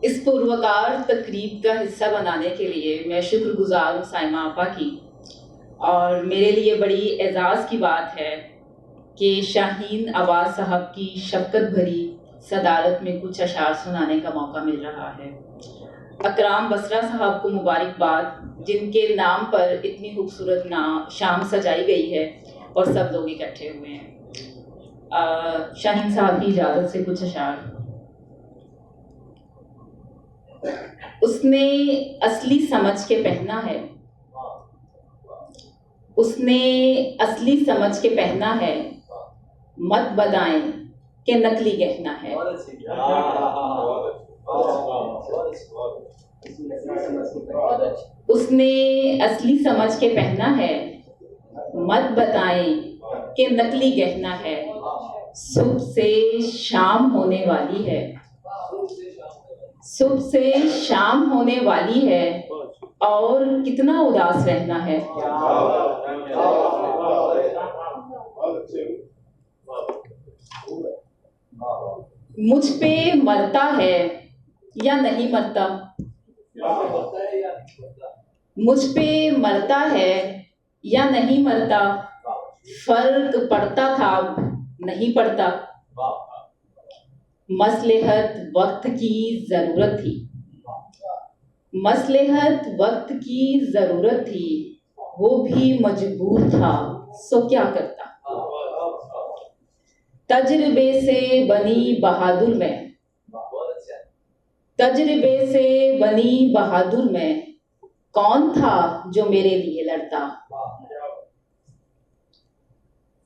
इस पुरवकार तकरीब का हिस्सा बनाने के लिए मैं शुक्रगुजार हूँ साइमा आपा की। और मेरे लिए बड़ी एजाज़ की बात है कि शाहीन अब्बास साहब की शफ़क़त भरी सदारत में कुछ अशार सुनाने का मौका मिल रहा है। अकराम बसरा साहब को मुबारकबाद, जिनके नाम पर इतनी खूबसूरत शाम सजाई गई है और सब लोग इकट्ठे हुए हैं। शाहीन साहब की इजाज़त से कुछ अशार। उसने असली समझ के पहना है, उसने असली समझ के पहना है, मत बताएं कि नकली गहना है। उसने असली समझ के पहना है, मत बताएं कि नकली गहना है। सुबह से शाम होने वाली है, सुबह से शाम होने वाली है, और कितना उदास रहना है। मुझ पे मरता है या नहीं मरता, मुझ पे मरता है या नहीं मरता, फर्क पड़ता था नहीं पड़ता। मसलहत वक्त की जरूरत थी, मसलहत वक्त की जरूरत थी, वो भी मजबूर था सो क्या करता। तजर्बे से बनी बहादुर में, तजर्बे से बनी बहादुर में, कौन था जो मेरे लिए लड़ता।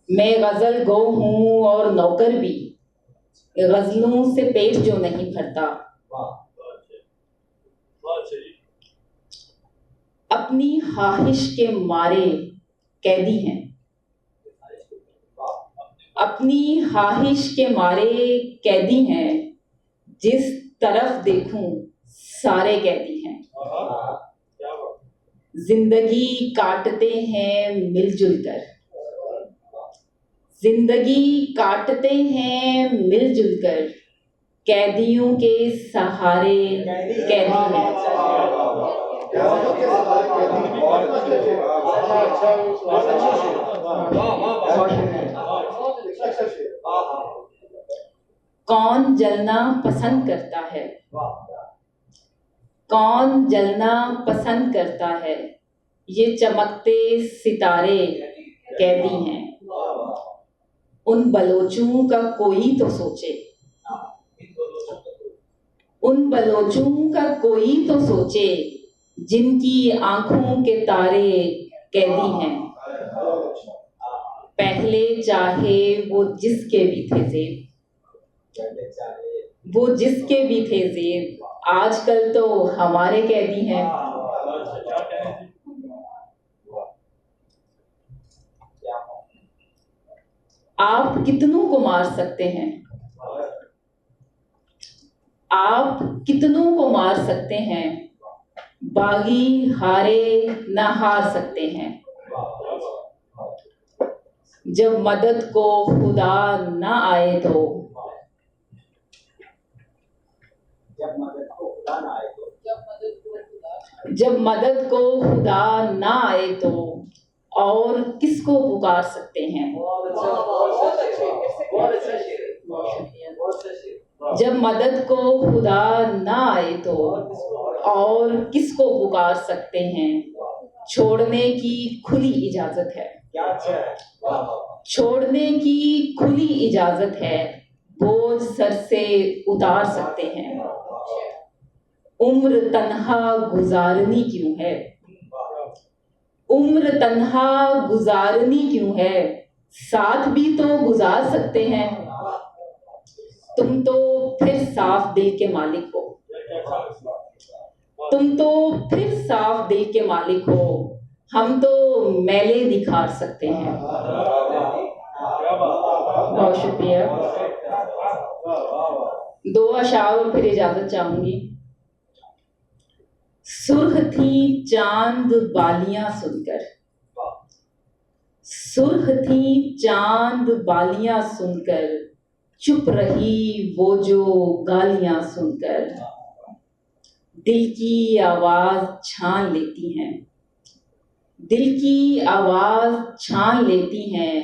मैं गजल गो हूँ और नौकर भी, गजलों से पेट जो नहीं भरता। अपनी ख्वाहिश के मारे कैदी हैं, अपनी ख्वाहिश के मारे कैदी हैं, जिस तरफ देखूं सारे कैदी हैं। जिंदगी काटते हैं मिलजुल कर, जिंदगी काटते हैं मिलजुल कर, कैदियों के सहारे कैदी हैं। कौन जलना पसंद करता है, कौन जलना पसंद करता है, ये चमकते सितारे कैदी हैं। उन बलोचों का कोई तो सोचे, उन बलोचों का कोई तो सोचे, जिनकी आंखों के तारे कैदी हैं। पहले चाहे वो जिसके भी थे जेब, वो जिसके भी थे जेब, आजकल तो हमारे कैदी हैं। आप कितनों को मार सकते हैं, आप कितनों को मार सकते हैं, बागी हारे न हार सकते हैं। जब मदद को खुदा न आए तो, जब मदद को खुदा न आए तो और किसको पुकार सकते हैं। जब मदद को खुदा न आए तो और किसको पुकार सकते हैं। छोड़ने की खुली इजाजत है, छोड़ने की खुली इजाजत है, बोझ सर से उतार सकते हैं। उम्र तन्हा गुजारनी क्यों है, उम्र तन्हा गुजारनी क्यों है, साथ भी तो गुजार सकते हैं। तुम तो फिर साफ दिल के मालिक हो, तुम तो फिर साफ दिल के मालिक हो, हम तो मैले निखार सकते हैं। बहुत शुक्रिया। दो अशार और फिर इजाजत चाहूंगी। सुर्ख थी चांद बालियां सुनकर, सुर्ख थी चांद बालियां सुनकर, चुप रही वो जो गालियां सुनकर। दिल की आवाज़ छान लेती हैं, दिल की आवाज़ छान लेती हैं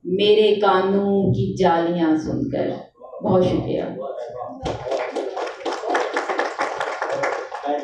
मेरे कानों की जालियां सुनकर। बहुत शुक्रिया।